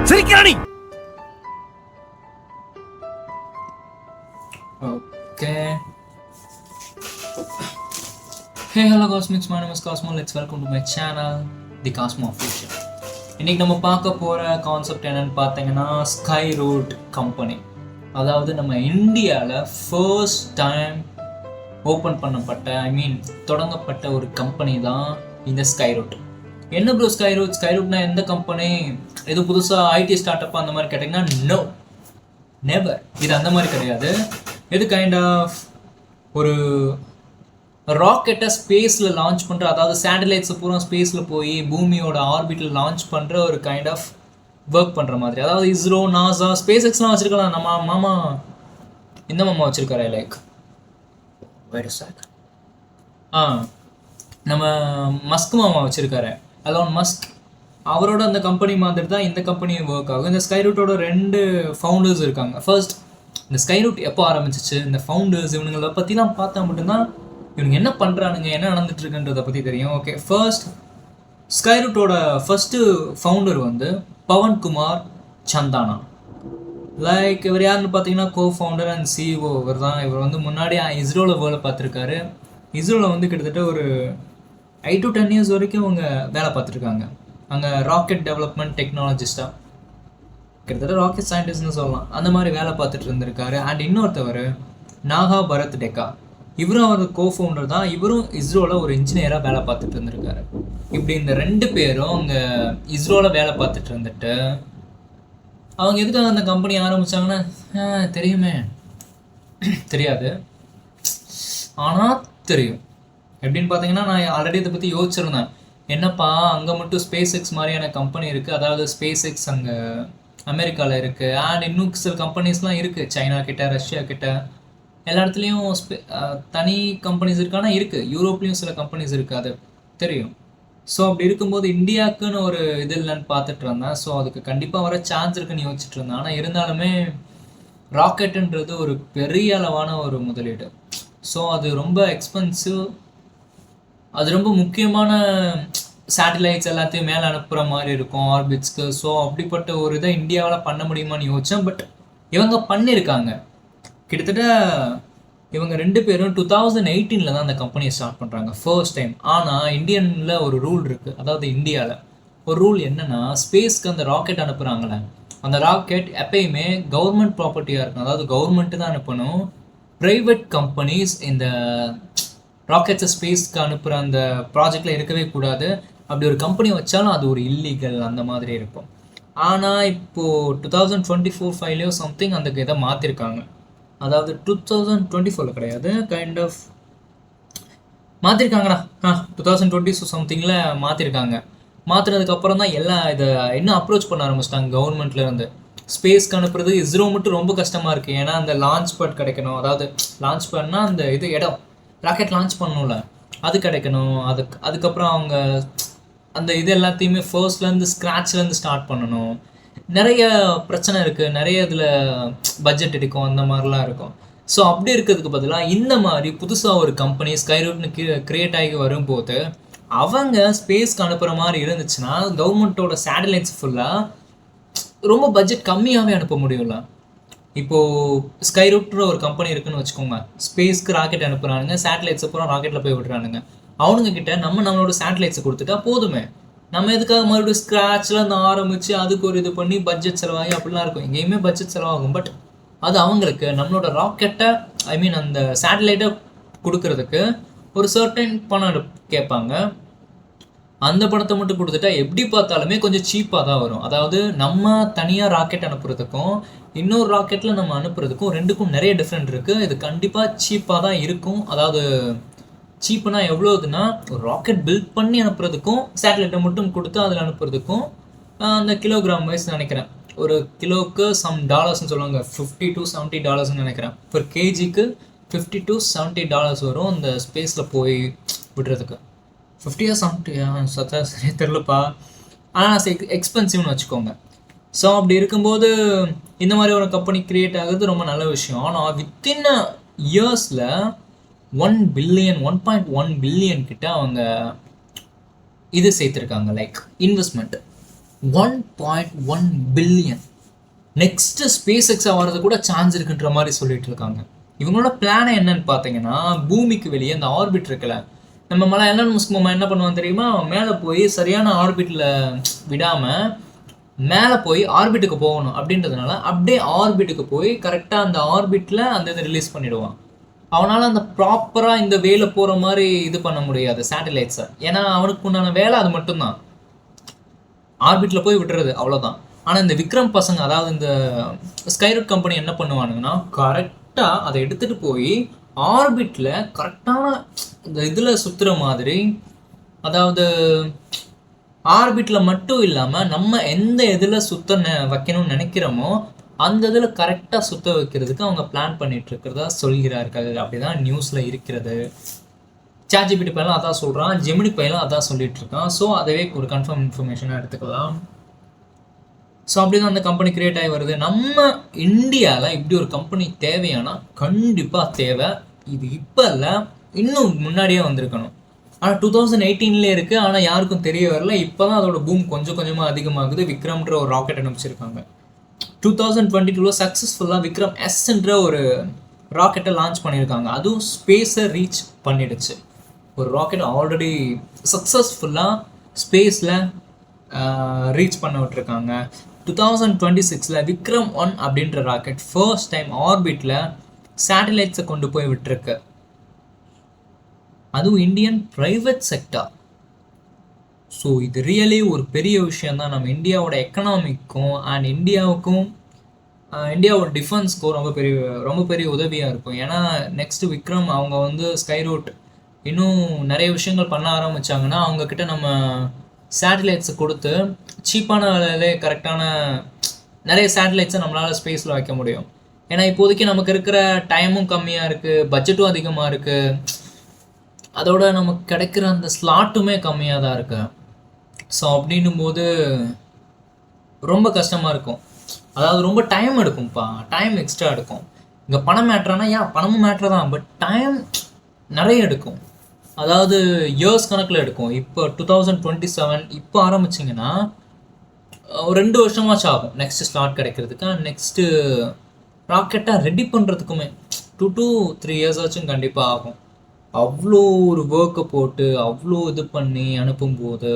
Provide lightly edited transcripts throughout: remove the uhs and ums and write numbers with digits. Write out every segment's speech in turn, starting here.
சிரிக்கிறானி. Okay. Hey, hello Cosmics, my name is Cosmo. Let's welcome to my channel, The Cosmo Official. இன்னைக்கு நம்ம பார்க்க போகிற concept என்னன்னு பார்த்தீங்கன்னா ஸ்கை ரூட் கம்பெனி. அதாவது நம்ம இந்தியாவில் ஃபர்ஸ்ட் டைம் ஓப்பன் பண்ணப்பட்ட தொடங்கப்பட்ட ஒரு கம்பெனி தான் இந்த ஸ்கை ரூட். என்ன ப்ரோ ஸ்கை ரூட்னா எந்த கம்பெனி? எது புதுசாக ஐடி ஸ்டார்ட் அப் அந்த மாதிரி கேட்டிங்கன்னா நோ, நெவர். இது அந்த மாதிரி கிடையாது. இது கைண்ட் ஆஃப் ஒரு ராக்கெட்டை ஸ்பேஸில் லான்ச் பண்ணுற, அதாவது சேட்டலைட்ஸை பூரா ஸ்பேஸில் போய் பூமியோட ஆர்பிட்டில் லான்ச் பண்ணுற ஒரு கைண்ட் ஆஃப் ஒர்க் பண்ணுற மாதிரி. அதாவது இஸ்ரோ, நாசா, ஸ்பேஸ் எக்ஸ்லாம் வச்சுருக்கலாம். நம்ம மாமா இந்த மாமா வச்சுருக்காரு, லைக் நம்ம மஸ்க் மாமா வச்சுருக்காரு, அலோன் மஸ்க். அவரோட அந்த கம்பெனி மாதிரி தான் இந்த கம்பெனியும் ஒர்க் ஆகும். இந்த ஸ்கை ரூட்டோட 2 ஃபவுண்டர்ஸ் இருக்காங்க. ஃபர்ஸ்ட் இந்த ஸ்கை ரூட் எப்போ ஆரம்பிச்சிச்சு, இந்த ஃபவுண்டர்ஸ் இவனுங்களை பற்றிலாம் பார்த்தா மட்டும்தான் இவனுங்க என்ன பண்ணுறானுங்க, என்ன நடந்துட்டுருக்குன்றதை பற்றி தெரியும். Okay, first sky ரூட்டோட first founder Pawan Kumar சந்தானா. Like இவர் யாருன்னு பார்த்தீங்கன்னா கோ ஃபவுண்டர் அண்ட் சிஇஓ இவர் தான். இவர் முன்னாடி இஸ்ரோவில் வேலை பார்த்துருக்காரு. இஸ்ரோவில் கிட்டத்தட்ட ஒரு 8 to 10 years வரைக்கும் அவங்க வேலை பார்த்துருக்காங்க. அங்கே ராக்கெட் டெவலப்மெண்ட் டெக்னாலஜிஸ்டாக, கிட்டத்தட்ட ராக்கெட் சயின்டிஸ்ட்னு சொல்லலாம், அந்த மாதிரி வேலை பார்த்துட்டு இருந்திருக்காரு. அண்ட் இன்னொருத்தவர் நாகா பரத் டெக்கா, இவரும் அவர் கோ ஃபவுண்டர் தான். இவரும் இஸ்ரோவில் ஒரு இன்ஜினியராக வேலை பார்த்துட்டு இருந்திருக்காரு. இப்படி இந்த 2 பேரும் அங்கே இஸ்ரோவில் வேலை பார்த்துட்டு இருந்துட்டு அவங்க எதுக்காக அந்த கம்பெனி ஆரம்பித்தாங்கன்னா தெரியுமே, தெரியாது, ஆனால் தெரியும். எப்படின்னு பார்த்தீங்கன்னா நான் ஆல்ரெடி இதை பற்றி யோசிச்சிருந்தேன். என்னப்பா அங்கே மட்டும் ஸ்பேஸ் எக்ஸ் மாதிரியான கம்பெனி இருக்குது, அதாவது ஸ்பேஸ் எக்ஸ் அங்கே அமெரிக்காவில் இருக்குது, அண்ட் இன்னும் சில கம்பெனிஸ்லாம் இருக்குது சைனா கிட்ட, ரஷ்யா கிட்ட, எல்லா இடத்துலையும் தனி கம்பெனிஸ் இருக்கானா இருக்குது. யூரோப்லேயும் சில கம்பெனிஸ் இருக்குது, அது தெரியும். ஸோ அப்படி இருக்கும்போது இந்தியாவுக்குன்னு ஒரு இது இல்லைன்னு பார்த்துட்டு இருந்தேன். ஸோ அதுக்கு கண்டிப்பாக வர சான்ஸ் இருக்குன்னு யோசிச்சுட்டு இருந்தேன். ஆனால் இருந்தாலுமே ராக்கெட்டுன்றது ஒரு பெரிய அளவான ஒரு முதலீடு. ஸோ அது ரொம்ப எக்ஸ்பென்சிவ், அது ரொம்ப முக்கியமான சேட்டலைட்ஸ் எல்லாத்தையும் மேலே அனுப்புகிற மாதிரி இருக்கும் ஆர்பிட்ஸ்க்கு. ஸோ அப்படிப்பட்ட ஒரு இதை இந்தியாவில் பண்ண முடியுமான்னு யோசித்தேன். பட் இவங்க பண்ணியிருக்காங்க. கிட்டத்தட்ட இவங்க 2 பேரும் 2018 தான் அந்த கம்பெனியை ஸ்டார்ட் பண்ணுறாங்க ஃபர்ஸ்ட் டைம். ஆனால் இந்தியனில் ஒரு ரூல் இருக்குது, அதாவது இந்தியாவில் ஒரு ரூல் என்னென்னா, ஸ்பேஸ்க்கு அந்த ராக்கெட் அனுப்புகிறாங்களே, அந்த ராக்கெட் எப்பயுமே கவர்மெண்ட் ப்ராப்பர்ட்டியாக இருக்கும். அதாவது கவர்மெண்ட்டு தான் அனுப்பணும். ப்ரைவேட் கம்பெனிஸ் இந்த ராக்கெட்ஸை ஸ்பேஸ்க்கு அனுப்புகிற அந்த ப்ராஜெக்டில் இருக்கவே கூடாது. அப்படி ஒரு கம்பெனி வச்சாலும் அது ஒரு இல்லீகல் அந்த மாதிரி இருக்கும். ஆனால் இப்போது 2024-5 சம்திங் அந்த இதை மாற்றிருக்காங்க. அதாவது 2024 கிடையாது, கைண்ட் ஆஃப் மாற்றிருக்காங்கண்ணா. 2020 சம்திங்கில் மாற்றிருக்காங்க. மாற்றினதுக்கப்புறம் தான் எல்லாம் இதை இன்னும் அப்ரோச் பண்ண ஆரம்பிச்சிட்டாங்க கவர்மெண்ட்லேருந்து. ஸ்பேஸ்க்கு அனுப்புறது இஸ்ரோ மட்டும் ரொம்ப கஷ்டமாக இருக்குது. ஏன்னா அந்த லான்ச் பேட் கிடைக்கணும், அதாவது லான்ச் பேட்னா அந்த இடம் ராக்கெட் லான்ச் பண்ணணும்ல, அது கிடைக்கணும். அதுக்கப்புறம் அவங்க அந்த இது எல்லாத்தையுமே ஃபர்ஸ்ட்லேருந்து ஸ்க்ராட்ச்லேருந்து ஸ்டார்ட் பண்ணணும். நிறைய பிரச்சனை இருக்குது, நிறைய இதில் பட்ஜெட் எடுக்கும், அந்த மாதிரிலாம் இருக்கும். ஸோ அப்படி இருக்கிறதுக்கு பதிலாக இந்த மாதிரி புதுசாக ஒரு கம்பெனி ஸ்கை ரூட்னு கிரியேட் ஆகி வரும்போது அவங்க ஸ்பேஸ்க்கு அனுப்புகிற மாதிரி இருந்துச்சுன்னா கவர்மெண்ட்டோட சேட்டலைட்ஸ் ஃபுல்லாக ரொம்ப பட்ஜெட் கம்மியாகவே அனுப்ப முடியும்ல. இப்போது ஸ்கை ரூட்ன்ற ஒரு கம்பெனி இருக்குன்னு வச்சுக்கோங்க, ஸ்பேஸ்க்கு ராக்கெட் அனுப்புகிறானுங்க, சேட்டலைட்ஸ் அப்புறம் ராக்கெட்டில் போய் விடுறானுங்க. அவனுங்க கிட்ட நம்மளோட சேட்டலைட்ஸை கொடுத்துட்டா போதுமே. நம்ம எதுக்காக மறுபடியும் ஸ்க்ராட்சில் அந்த ஆரம்பித்து அதுக்கு ஒரு இது பண்ணி பட்ஜெட் செலவாகி அப்படிலாம் இருக்கும். எங்கேயுமே பட்ஜெட் செலவாகும். பட் அது அவங்களுக்கு நம்மளோட ராக்கெட்டை அந்த சேட்டலைட்டை கொடுக்கறதுக்கு ஒரு சர்டன் பணம் கேட்பாங்க. அந்த பணத்தை மட்டும் கொடுத்துட்டா எப்படி பார்த்தாலுமே கொஞ்சம் சீப்பாக தான் வரும். அதாவது நம்ம தனியாக ராக்கெட் அனுப்புறதுக்கும் இன்னொரு ராக்கெட்டில் நம்ம அனுப்புறதுக்கும் 2க்கும் நிறைய டிஃப்ரெண்ட் இருக்குது. இது கண்டிப்பாக சீப்பாக தான் இருக்கும். அதாவது சீப்புனா எவ்வளோதுன்னா, ஒரு ராக்கெட் பில்ட் பண்ணி அனுப்புறதுக்கும் சேட்டலைட்டை மட்டும் கொடுத்து அதில் அனுப்புறதுக்கும் அந்த கிலோகிராம் வைஸ் நினைக்கிறேன், ஒரு கிலோவுக்கு சம் டாலர்ஸ்னு சொல்லுவாங்க, $50 to $70 நினைக்கிறேன். ஒரு கேஜிக்கு $50 to $70 வரும் அந்த ஸ்பேஸில் போய் விடுறதுக்கு. 50 or 70 சத்தா சரியாக தெரிலப்பா, ஆனால் எக்ஸ்பென்சிவ்னு வச்சுக்கோங்க. ஸோ அப்படி இருக்கும்போது இந்த மாதிரி ஒரு கம்பெனி க்ரியேட் ஆகுறது ரொம்ப நல்ல விஷயம். ஆனால் வித்தின் இயர்ஸில் 1.1 பில்லியன் கிட்ட அவங்க இது சேர்த்துருக்காங்க, like investment. 1.1 billion. Next SpaceX ஆகிறது கூட சான்ஸ் இருக்குன்ற மாதிரி சொல்லிட்டு இருக்காங்க. இவங்களோட பிளானை என்னன்னு பார்த்தீங்கன்னா, பூமிக்கு வெளியே அந்த ஆர்பிட் இருக்குல்ல, நம்ம மேலே எலன் மஸ்க் மாமா என்ன பண்ணுவாங்க தெரியுமா, மேலே போய் சரியான ஆர்பிட்டில் விடாமல் மேலே போய் ஆர்பிட்டுக்கு போகணும் அப்படின்றதுனால அப்படியே ஆர்பிட்டுக்கு போய் கரெக்டாக அந்த ஆர்பிட்டில் அந்த இதை ரிலீஸ் பண்ணிவிடுவான். அவனால் அந்த ப்ராப்பராக இந்த வேலை போகிற மாதிரி இது பண்ண முடியாது சேட்டலைட்ஸை. ஏன்னா அவனுக்கு உண்டான வேலை அது மட்டும்தான், ஆர்பிட்டில் போய் விட்டுறது, அவ்வளோதான். ஆனால் இந்த விக்ரம் பசங்க, அதாவது இந்த ஸ்கைரூட் கம்பெனி என்ன பண்ணுவானுங்கன்னா, கரெக்டாக அதை எடுத்துகிட்டு போய் ஆர்பிட்டில் கரெக்டான இந்த இதில் சுற்றுற மாதிரி, அதாவது ஆர்பிட்டில் மட்டும் இல்லாமல் நம்ம எந்த இதில் சுத்த வைக்கணும்னு நினைக்கிறோமோ அந்த இதில் கரெக்டாக சுற்ற வைக்கிறதுக்கு அவங்க பிளான் பண்ணிட்டு இருக்கிறதா சொல்கிறார்கள். அப்படிதான் நியூஸில் இருக்கிறது. சாட்ஜிபிடி பையெல்லாம் அதான் சொல்கிறான், ஜெமினி பையெல்லாம் அதான் சொல்லிட்டு இருக்கான். ஸோ அதவே ஒரு கன்ஃபார்ம் இன்ஃபர்மேஷனாக எடுத்துக்கலாம். ஸோ அப்படி தான் அந்த கம்பெனி கிரியேட் ஆகி வருது. நம்ம இந்தியாவில் இப்படி ஒரு கம்பெனி தேவையானா கண்டிப்பாக தேவை. இது இப்போ இல்லை, இன்னும் முன்னாடியே வந்திருக்கணும். ஆனால் 2018 இருக்குது, ஆனால் யாருக்கும் தெரிய வரல. இப்போ தான் அதோட பூம் கொஞ்சம் கொஞ்சமாக அதிகமாகுது. விக்ரம்ன்ற ஒரு ராக்கெட் அனுப்பிச்சிருக்காங்க. 2022 சக்ஸஸ்ஃபுல்லாக விக்ரம் எஸ்ன்ற ஒரு ராக்கெட்டை லான்ச் பண்ணியிருக்காங்க. அதுவும் ஸ்பேஸை ரீச் பண்ணிடுச்சு. ஒரு ராக்கெட் ஆல்ரெடி சக்ஸஸ்ஃபுல்லாக ஸ்பேஸில் ரீச் பண்ண விட்டுருக்காங்க. 2026 விக்ரம் 1 அப்படின்ற ராக்கெட் ஃபர்ஸ்ட் டைம் ஆர்பிட்டில் சேட்டலைட்ஸை கொண்டு போய் விட்டுருக்கு. அதுவும் இந்தியன் ப்ரைவேட் செக்டார். ஸோ இது ரியலி ஒரு பெரிய விஷயந்தான். நம்ம இந்தியாவோட எக்கனாமிக்கும் அண்ட் இந்தியாவோட டிஃபென்ஸ்க்கும் ரொம்ப பெரிய உதவியாக இருக்கும். ஏன்னா நெக்ஸ்ட் விக்ரம் அவங்க வந்து ஸ்கைரூட் இன்னும் நிறைய விஷயங்கள் பண்ண ஆரம்பித்தாங்கன்னா அவங்கக்கிட்ட நம்ம சேட்டலைட்ஸை கொடுத்து சீப்பான விலையிலே கரெக்டான நிறைய சேட்டலைட்ஸை நம்மளால் ஸ்பேஸில் வைக்க முடியும். ஏன்னா இப்போதைக்கு நமக்கு இருக்கிற டைமும் கம்மியாக இருக்குது, பட்ஜெட்டும் அதிகமாக இருக்குது, அதோட நமக்கு கிடைக்கிற அந்த ஸ்லாட்டுமே கம்மியாக தான் இருக்கு. ஸோ அப்படின்னும் போது ரொம்ப கஷ்டமாக இருக்கும். அதாவது ரொம்ப டைம் எடுக்கும்ப்பா, டைம் எக்ஸ்ட்ரா எடுக்கும். இங்கே பணம் மேட்ரானா பணமும் மேட்ரு தான், பட் டைம் நிறைய எடுக்கும். அதாவது இயர்ஸ் கணக்கில் எடுக்கும். இப்போ 2027 இப்போ ஆரம்பிச்சிங்கன்னா ஒரு 2 வருஷமாச்சும் ஆகும் நெக்ஸ்ட்டு ஸ்லாட் கிடைக்கிறதுக்கு. நெக்ஸ்ட்டு ராக்கெட்டாக ரெடி பண்ணுறதுக்குமே 2 to 3 years ஆச்சும் கண்டிப்பாக ஆகும். அவ்வளோ ஒரு ஒர்க்கை போட்டு அவ்வளோ இது பண்ணி அனுப்பும்போது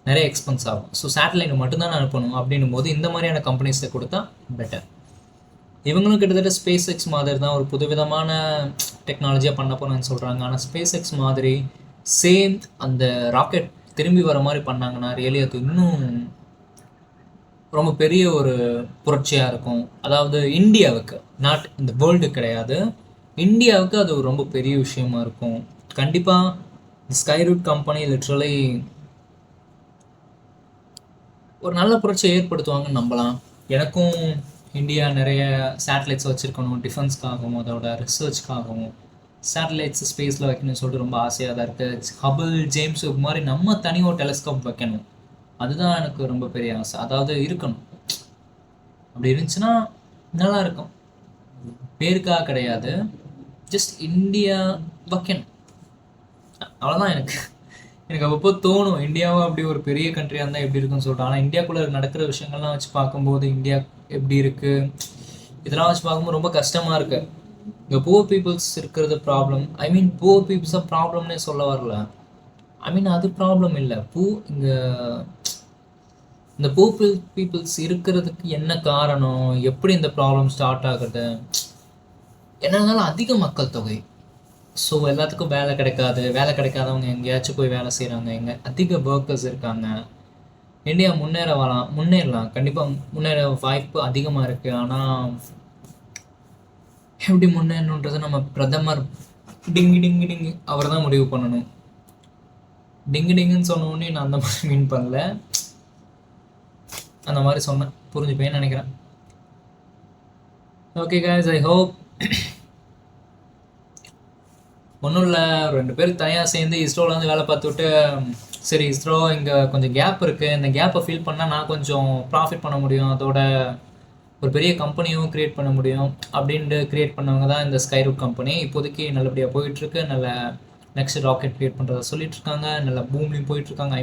நிறைய எக்ஸ்பென்ஸ் ஆகும். ஸோ சேட்டலைட் மட்டும்தான் அனுப்பணும் அப்படின்னும் போது இந்த மாதிரியான கம்பெனிஸை கொடுத்தா பெட்டர். இவங்களும் கிட்டத்தட்ட ஸ்பேஸ் எக்ஸ் மாதிரி தான் ஒரு புதுவிதமான டெக்னாலஜியாக பண்ண போகிறேன்னு சொல்கிறாங்க. ஆனால் ஸ்பேஸ் எக்ஸ் மாதிரி சேம் அந்த ராக்கெட் திரும்பி வர மாதிரி பண்ணாங்கன்னா ரியலி அது இன்னும் ரொம்ப பெரிய ஒரு புரட்சியாக இருக்கும். அதாவது இந்தியாவுக்கு, நாட் இந்த வேர்ல்டு கிடையாது, இந்தியாவுக்கு அது ரொம்ப பெரிய விஷயமா இருக்கும். கண்டிப்பாக ஸ்கைரூட் கம்பெனி லிட்ரலி ஒரு நல்ல புரட்சியை ஏற்படுத்துவாங்கன்னு நம்பலாம். எனக்கும் இந்தியா நிறைய சேட்டலைட்ஸ் வச்சுருக்கணும், டிஃபென்ஸ்க்காகவும் அதோட ரிசர்ச்க்காகவும் சேட்டலைட்ஸ் ஸ்பேஸில் வைக்கணும்னு சொல்லிட்டு ரொம்ப ஆசையாக தான் இருக்குது. ஹபிள், ஜேம்ஸ் வெப் மாதிரி நம்ம தனியாக ஒரு டெலஸ்கோப் வைக்கணும், அதுதான் எனக்கு ரொம்ப பெரிய ஆசை. அதாவது இருக்கணும், அப்படி இருந்துச்சுன்னா நல்லா இருக்கும். பேருக்காக கிடையாது, ஜஸ்ட் இந்தியா வைக்கணும், அவ்வளோதான். எனக்கு அப்பப்போ தோணும் இந்தியாவும் அப்படி ஒரு பெரிய கண்ட்ரியாக இருந்தால் எப்படி இருக்குன்னு சொல்லிட்டு. ஆனால் இந்தியாவுக்குள்ளே நடக்கிற விஷயங்கள்லாம் வச்சு பார்க்கும்போது இந்தியா எப்படி இருக்குது இதெல்லாம் வச்சு பார்க்கும்போது ரொம்ப கஷ்டமாக இருக்குது. இங்கே புவர் பீப்புள்ஸ் இருக்கிறது ப்ராப்ளம். புவர் பீப்புள்ஸாக ப்ராப்ளம்னே சொல்ல வரல. அது ப்ராப்ளம் இல்லை. இங்கே இந்த புவர் பீப்புள்ஸ் இருக்கிறதுக்கு என்ன காரணம், எப்படி இந்த ப்ராப்ளம் ஸ்டார்ட் ஆகுது, என்னன்னாலும் அதிக மக்கள் தொகை. ஸோ எல்லாத்துக்கும் வேலை கிடைக்காதவங்க எங்கேயாச்சும் போய் வேலை செய்கிறாங்க. எங்கே அதிக ஒர்க்கர்ஸ் இருக்காங்க. இந்தியா முன்னேறலாம், கண்டிப்பாக முன்னேற வாய்ப்பு அதிகமாக இருக்குது. ஆனால் எப்படி முன்னேறணுன்றது நம்ம பிரதமர் டிங்கு அவர் தான் முடிவு பண்ணணும். டிங்குன்னு சொன்ன உடனே நான் அந்த மாதிரி மீன் பண்ணல, அந்த மாதிரி சொன்னேன், புரிஞ்சுப்பேன்னு நினைக்கிறேன். ஓகே guys, ஐ ஹோப் ஒன்றும் இல்லை, 2 பேர் தனியாக சேர்ந்து இஸ்ரோவில் வந்து வேலை பார்த்துவிட்டு, சரி இஸ்ரோ இங்கே கொஞ்சம் கேப் இருக்குது, இந்த கேப்பை ஃபில் பண்ணால் நான் கொஞ்சம் ப்ராஃபிட் பண்ண முடியும், அதோட ஒரு பெரிய கம்பெனியும் க்ரியேட் பண்ண முடியும் அப்படின்ட்டு க்ரியேட் பண்ணவங்க தான் இந்த ஸ்கைரூட் கம்பெனி. இப்போதைக்கு நல்லபடியாக போயிட்டுருக்கு. நல்ல நெக்ஸ்ட் ராக்கெட் க்ரியேட் பண்ணுறத சொல்லிட்டு இருக்காங்க, நல்ல பூம்லையும் போயிட்டுருக்காங்க.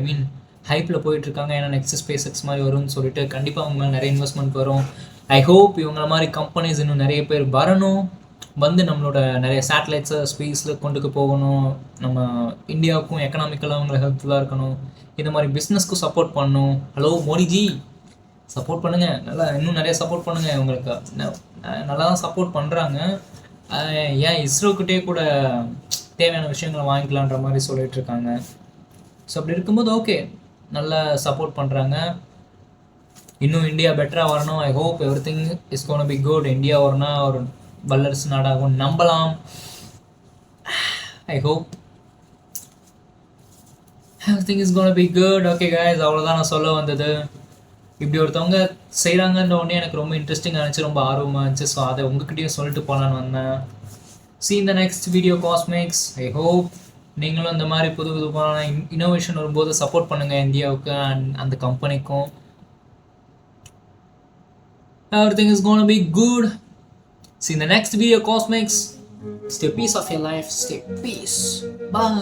ஹைப்பில் போயிட்டுருக்காங்க. ஏன்னா நெக்ஸ்ட் ஸ்பேஸ் எக்ஸ் மாதிரி வரும்னு சொல்லிட்டு கண்டிப்பாக அவங்க மேலே நிறைய இன்வெஸ்ட்மெண்ட் வரும். ஐ ஹோப் இவங்கள மாதிரி கம்பெனிஸ் இன்னும் நிறைய பேர் வரணும், வந்து நம்மளோட நிறைய சேட்டலைட்ஸை ஸ்பேஸில் கொண்டுக்கு போகணும், நம்ம இந்தியாவுக்கும் எக்கனாமிக்கலாக அவங்களை ஹெல்ப்ஃபுல்லாக இருக்கணும், இந்த மாதிரி பிஸ்னஸ்க்கும் சப்போர்ட் பண்ணணும். ஹலோ மோடிஜி, சப்போர்ட் பண்ணுங்கள், நல்லா இன்னும் நிறைய சப்போர்ட் பண்ணுங்கள். இவங்களுக்கு நல்லா தான் சப்போர்ட் பண்ணுறாங்க. ஏன் இஸ்ரோக்கிட்டே கூட தேவையான விஷயங்களை வாங்கிக்கலான்ற மாதிரி சொல்லிட்டு இருக்காங்க. ஸோ அப்படி இருக்கும்போது ஓகே, நல்லா சப்போர்ட் பண்ணுறாங்க. இன்னும் இந்தியா பெட்டராக வரணும். I hope everything is gonna be good. India வரனா ஒரு வல்லரசு நாடாகும் நம்பலாம். I hope everything is gonna be good. Okay guys, அவ்வளோதான் நான் சொல்ல வந்தது. இப்படி ஒருத்தவங்க செய்கிறாங்கன்ற உடனே எனக்கு ரொம்ப இன்ட்ரெஸ்டிங்காக இருந்துச்சு, ரொம்ப ஆர்வமாக இருந்துச்சு. ஸோ அதை உங்ககிட்டயும் சொல்லிட்டு போகலான்னு வந்தேன். See in the next video Cosmics. I hope நீங்களும் இந்த மாதிரி புது புதுமான இன்னோவேஷன் வரும்போது சப்போர்ட் பண்ணுங்கள் இந்தியாவுக்கு அண்ட் அந்த கம்பெனிக்கும். Everything is gonna be good. See in the next video Cosmics. Stay peace of your life. Stay peace. Bye.